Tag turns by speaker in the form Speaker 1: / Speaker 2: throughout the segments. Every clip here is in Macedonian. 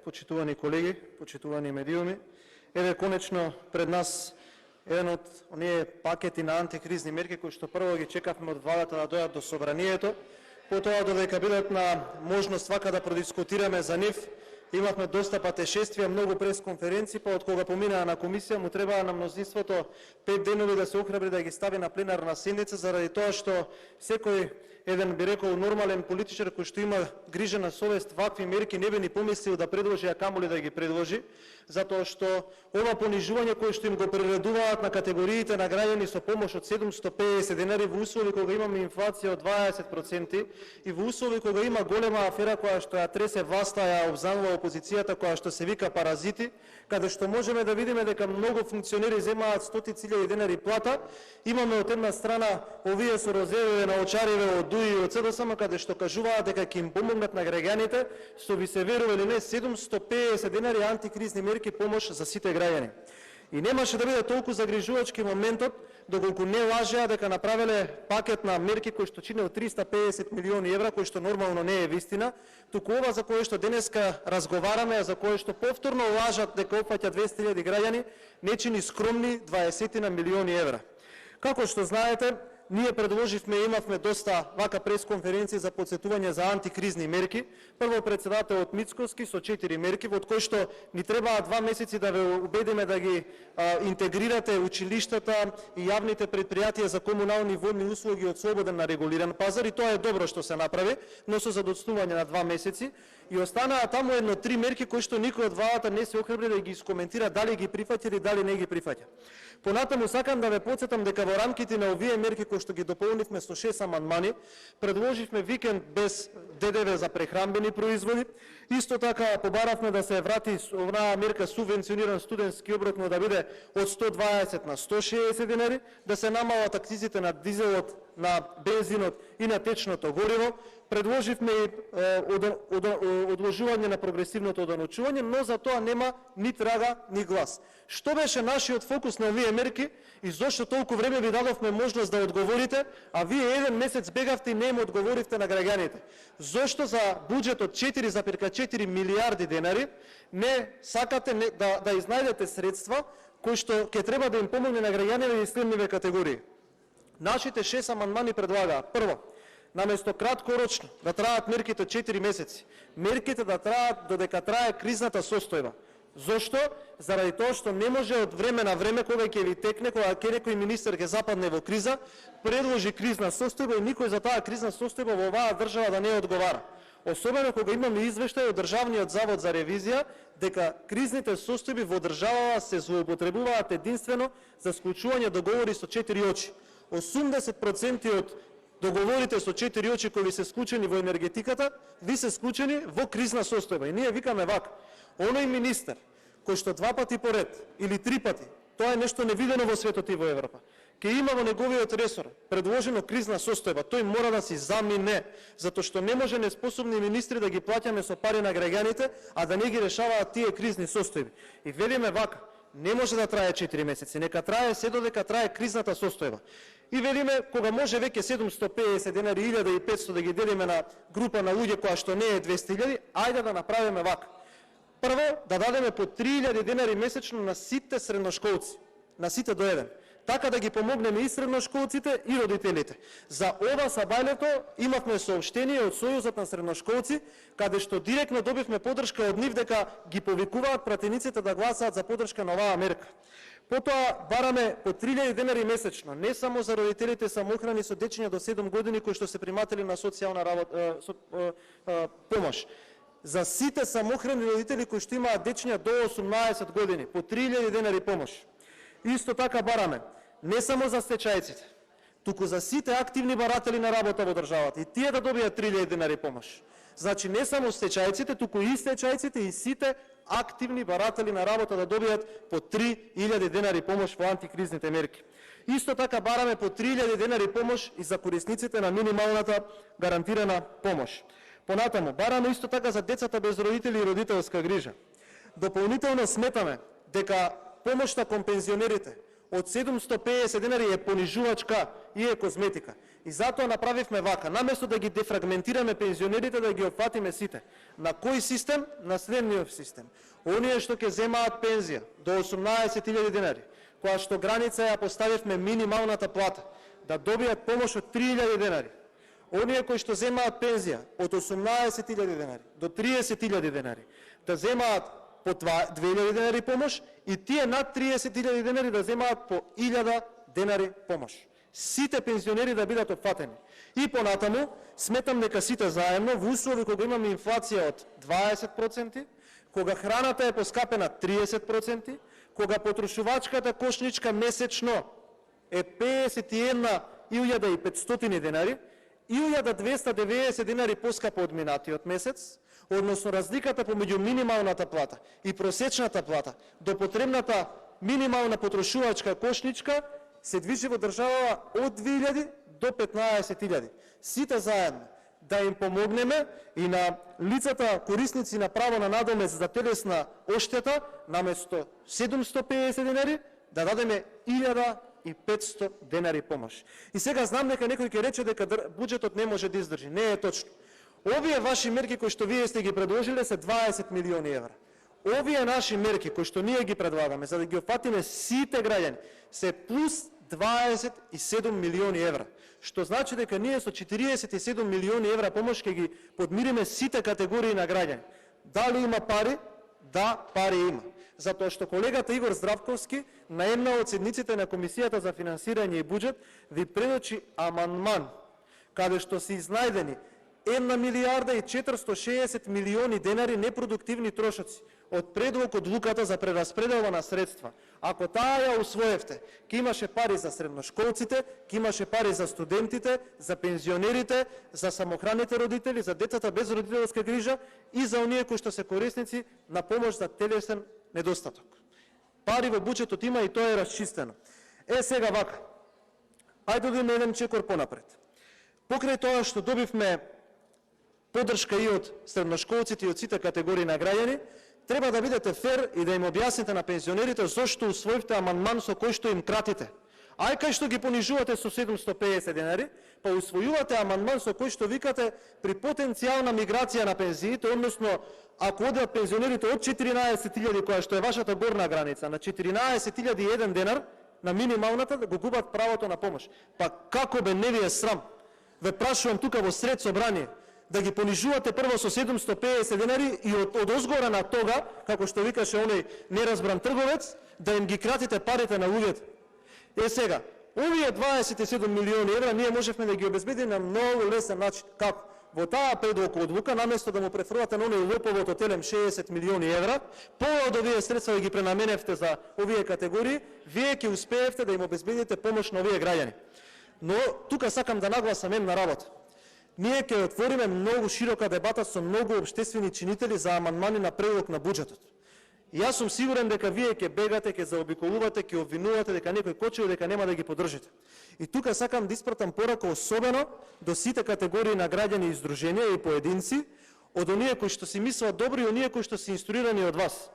Speaker 1: почитувани колеги, почитувани медиуми. Еве конечно пред нас еден од оние пакети на антикризни мерки кои што прво ги чекавме од владата да дојдат до собранието, потоа додека бидат на можност вака да продискутираме за нив, имавме доста патешествија, многу пресконференции, па од кога поминаа на комисија му требаа на мнозинството 5 денови да се охрабри да ги стави на пленарна седница, заради тоа што секој еден би рекол нормален политичар кој што има грижа на совест вакви мерки не би ни помислил да предложи, а камоли да ги предложи, затоа што ова понижување кое што им го прередуваат на категориите на граѓани со помош од 750 денари во услови кога имаме инфлација од 20% и во услови кога има голема афера која што ја тресе власта, ја обзанува опозицијата, која што се вика паразити, каде што можеме да видиме дека многу функционери земаат стотици илјади денари плата, имаме од една страна овие со розевиве на очариве од ДУИ и од СДСМ, каде што кажуваат дека ќе им помогнат на граѓаните, што ви се верува или не, 750 денари антикризни мерки помош за сите граѓани. И немаше да биде толку загрижувачки моментот, доколку не лажеа дека направиле пакет на мерки кој што чинел 350 милиони евра, кој што нормално не е вистина, туку ова за кое што денеска разговараме, за кое што повторно лажат дека опфаќа 200.000 граѓани, не чини скромни 20 милиони евра. Како што знаете, ние предложивме, имавме доста вака пресконференции за подсетување за антикризни мерки. Прво председателот Мицкоски со 4 мерки, во кои што ни требаа 2 месеци да ве убедиме да ги интегрирате училиштата и јавните предпријатија за комунални и водни услуги од слободен на регулиран пазар, и тоа е добро што се направи, но со задоцнување на 2 месеци. И останаа таму едно 3 мерки кои што никој од владата не се охрабри да ги искоментира дали ги прифаќа или дали не ги прифаќа. Понатаму сакам да ве потсетам дека во рамките на овие мерки кои што ги дополнивме со 6 амандмани, предложивме викенд без ДДВ за прехранбени производи. Исто така побаравме да се врати оваа мерка субвенциониран студентски оброк, но да биде од 120 на 160 денари, да се намалат акцизите на дизелот, на бензинот и на течното гориво. Предложивме и одложување на прогресивното оданочување, но за тоа нема ни трага, ни глас. Што беше нашиот фокус на овие мерки и зошто толку време ви дадовме можност да одговорите, а вие еден месец бегавте и не им одговоривте на граѓаните? Зошто за буџет од 4,4 милиарди денари не сакате да изнајдете средства кои што ќе треба да им помогне на граѓаните и следниве категории? Нашите 6 амандмани предлагаа: прво, наместо краткорочно да траат мерките 4 месеци, мерките да траат додека трае кризната состојба. Зошто? Заради тоа што не може од време на време, кога ќе ви текне, кога некој министер ќе западне во криза, предложи кризна состојба и никој за таа кризна состојба во оваа држава да не одговара. Особено кога имаме извештај од Државниот завод за ревизија дека кризните состојби во државава се злоупотребуваат единствено за склучување договори со 4 очи. 80% од договорите со 4 очи кои се склучени во енергетиката, ви се склучени во кризна состојба. И ние викаме вака: оној министер кој што 2 пати поред или 3 пати, тоа е нешто невидено во светот и во Европа, ќе има во неговиот ресор предложено кризна состојба, тој мора да си замине, затоа што не може неспособни министри да ги плаќаме со пари на граѓаните, а да не ги решаваат тие кризни состојби. И велиме вака: не може да трае 4 месеци, нека трае се додека трае кризната состојба. И велиме, кога може веќе 750 денари, 1500 да ги делиме на група на луѓе која што не е 200.000, ајде да направиме вака. Прво, да дадеме по 3000 денари месечно на сите средношколци, на сите до еден. Така да ги помогнеме и средношколците и родителите. За ова сабајлето имавме соопштение од Сојузот на средношколци, каде што директно добивме подршка од нив дека ги повикуваат пратениците да гласаат за подршка на оваа мерка. Потоа бараме по 3000 денари месечно, не само за родителите самохрани со дечиња до 7 години кои што се приматели на социјална помош. За сите самохрани родители кои што имаат дечиња до 18 години, по 3000 денари помош. Исто така бараме не само за стечајците, туку за сите активни баратели на работа во државата, и тие да добијат 3000 денари помош. Значи не само стечајците, туку и стечајците и сите активни баратели на работа да добијат по 3000 денари помош во антикризните мерки. Исто така бараме по 3000 денари помош и за корисниците на минималната гарантирана помош. Понатаму бараме исто така за децата без родители и родителска грижа. Дополнително сметаме дека помошта кон пензионерите од 750 денари е понижувачка и е козметика. И затоа направивме вака, наместо да ги дефрагментираме пензионерите, да ги опфатиме сите. На кој систем? На следниот систем. Оние што ќе земаат пензија до 18.000 денари, која што граница ја поставивме минималната плата, да добијат помош од 3.000 денари. Оние кои што земаат пензија од 18.000 денари до 30.000 денари, да земаат по 2.000 денари помош, и тие над 30.000 денари да земаат по 1.000 денари помош. Сите пензионери да бидат опфатени. И понатаму, сметам дека сите заедно, во услови кога имаме инфлација од 20%, кога храната е поскапена 30%, кога потрошувачката кошничка месечно е 51.500 денари, 1.290 денари поскапа од минатиот месец, односно разликата помеѓу минималната плата и просечната плата до потребната минимална потрошувачка кошничка се движи во државава од 2.000 до 15.000. Сите заедно да им помогнеме и на лицата корисници на право на надомест за телесна оштета, наместо 750 денари, да дадеме 1.500 денари помош. И сега знам дека некој ќе рече дека буџетот не може да издржи. Не е точно. Овие ваши мерки кои што вие сте ги предложиле се 20 милиони евра. Овие наши мерки кои што ние ги предлагаме за да ги опфатиме сите граѓани се плюс 27 милиони евра. Што значи дека ние со 47 милиони евра помош ќе ги подмириме сите категории на граѓани. Дали има пари? Да, пари има. Затоа што колегата Игор Здравковски на една од седниците на Комисијата за финансирање и буџет ви предочи амандман каде што се изнајдени 1 милијарда и 460 милиони денари непродуктивни трошоци од предлог одлуката за прераспределба на средства. Ако таа ја усвоевте, ќе имаше пари за средношколците, ќе имаше пари за студентите, за пензионерите, за самохраните родители, за децата без родителска грижа и за оние кои што се корисници на помош за телесен недостаток. Пари во буџетот има и тоа е расчистено. Сега вака. Ајде да еден чекор понапред. Покрај тоа што добивме поддршка и од средношколците и од сите категории на граѓани, треба да бидете фер и да им објасните на пензионерите зошто усвоивте амандман со кој што им кратите. Ај кај што ги понижувате со 750 денари, па усвојувате амандман со кој што викате при потенцијална миграција на пензиите, односно ако одат пензионерите од 14.000 која што е вашата горна граница на 14.001 денар на минималната, да го губат правото на помош. Па како бе не ви е срам? Ве прашувам тука во сред собрание да ги понижувате прво со 750 денари и од озгора на тога, како што викаше оној неразбран трговец, да им ги кратите парите на луѓето. Сега, овие 27 милиони евра ние можевме да ги обезбедиме на многу лесен начин. Како? Во таа предлог одлука, наместо да му префрлате на оној лоповот од телем 60 милиони евра, пола од овие средства да ги пренаменевте за овие категории, вие ќе успеевте да им обезбедите помош на овие граѓани. Но тука сакам да нагласам една работа. Ние ќе отвориме многу широка дебата со многу општествени чинители за амандмани на предлог на буџетот. И јас сум сигурен дека вие ќе бегате, ќе заобиколувате, ќе обвинувате дека некој кочил, дека нема да ги поддржите. И тука сакам да испратам порака особено до сите категории на граѓани и здруженија и поединци, од оние кои што си мислат добро и оние кои што се инструирани од вас.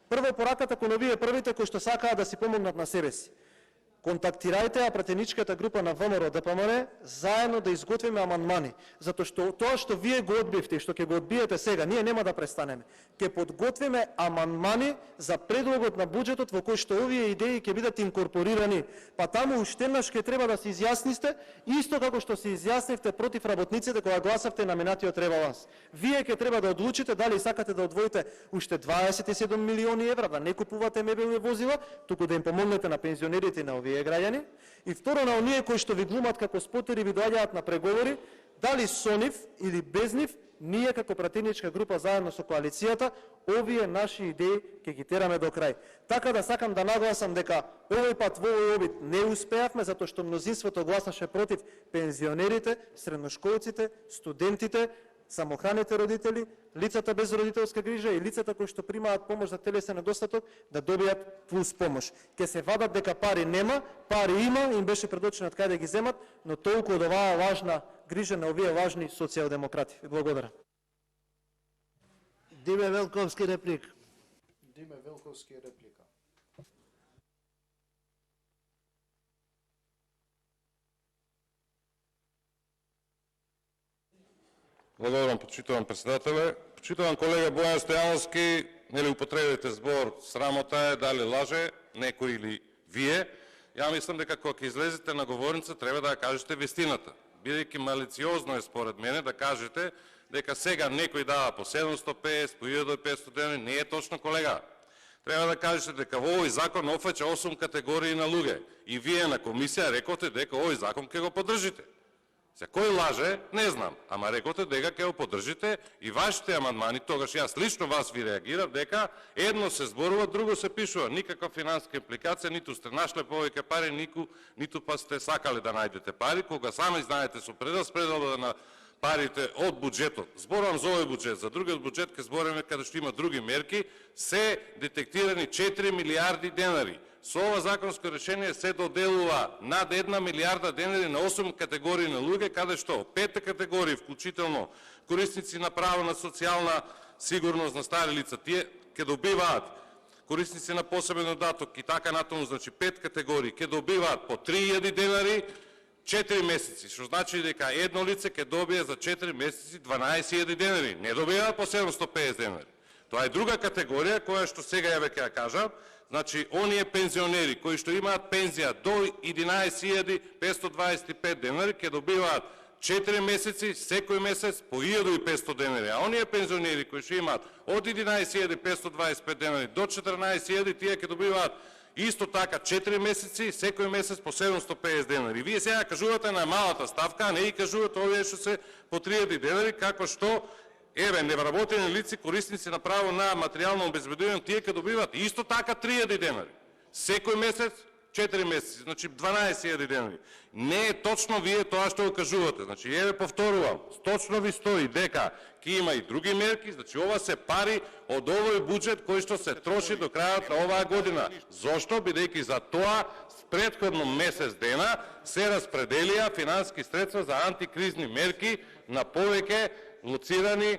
Speaker 1: Прво пораката кон овие првите кои што сакаат да си помогнат на себе си. Контактирајте ја пратеничката група на ВМРО ДПМН заедно да изготвиме амандмани, затоа што тоа што вие го одбивте и што ќе го одбиете сега, ние нема да престанеме. Ќе подготвиме амандмани за предлогот на буџетот во кој што овие идеи ќе бидат инкорпорирани. Па таму уште еднаш ќе треба да се изјасните, исто како што се изјаснивте против работниците кога гласавте на минатиот ребаланс. Вие ќе треба да одлучите дали сакате да одвоите уште 27 милиони евра, да не купувате мебелни возила, туку да им помогнете на пензионерите и на овие граѓани, и второ на оние кои што ви глумат како спотери ви доаѓаат на преговори, дали со нив или без нив, ние како пратеничка група заедно со коалицијата, овие наши идеи ќе ги тераме до крај. Така да сакам да нагласам дека овој пат во овој обид не успеавме, затоа што мнозинството гласаше против пензионерите, средношколците, студентите, самохраните родители, лицата без родителска грижа и лицата кои што примаат помош за телесен недостаток да добијат плюс помош. Ке се вадат дека пари нема, пари има, им беше предочено од кај да ги земат, но толку од оваа важна грижа на овие важни социјалдемократи. Благодарам.
Speaker 2: Диме Велковски реплика.
Speaker 3: Диме Велковски реплика.
Speaker 2: Благодарам, почитуван председателе. Почитуван колега Бојан Стојановски, нели употребите збор срамота е, дали лаже некој или вие. Ја мислам дека кога ќе излезете на говорница треба да кажете вистината. Бидејќи малициозно е според мене да кажете дека сега некој дава по 750, по 1500 денари, не е точно, колега. Треба да кажете дека овој закон офаќа 8 категории на луѓе и вие на комисија рековте дека овој закон ќе го поддржите. За кој лаже, не знам, ама рековте дека ќе го поддржите и вашите амандмани, тогаш јас лично вас ви реагирав дека едно се зборува, друго се пишува. Никаква финансиска импликација, ниту сте нашле повеќе пари, ниту па сте сакале да најдете пари, кога сами знаете со прераспределба на парите од буџетот. Зборувам за овој буџет, за другиот буџет ќе збориме каде што има други мерки, се детектирани 4 милиарди денари. Со ова законско решение се доделува над 1 милиарда денари на 8 категории на луѓе, каде што 5 категории, вклучително корисници на право на социјална сигурност на стари лица, тие ќе добиваат, корисници на посебен додаток и така натаму, значи 5 категории ќе добиваат по 3000 денари 4 месеци, што значи дека едно лице ќе добие за 4 месеци 12.000 денари, не добива по 750 денари. Тоа е друга категорија која што сега ја ќе ја кажам. Значи, оние пензионери кои што имаат пензија до 11.525 денари ќе добиваат 4 месеци, секој месец по 1.500 денари. А оние пензионери кои што имаат од 11.525 денари до 14.000, тие ќе добиваат исто така 4 месеци, секој месец по 750 денари. Вие сега кажувате на малата ставка, а не и кажувате овие што се по 3000 денари, како што невработени лица, корисници на право на материјално обезбедување, тие ќе добиваат исто така 3000 денари. Секој месец 4 месеци, значи 12.000 денари. Не е точно вие тоа што го кажувате. Значи, повторувам, точно ви стои дека ќе има и други мерки, значи ова се пари од овој буџет кој што се троши до крајот на оваа година. Зошто? Бидејќи за тоа претходно месец дена се распределија финансиски средства за антикризни мерки на повеќе лоцирани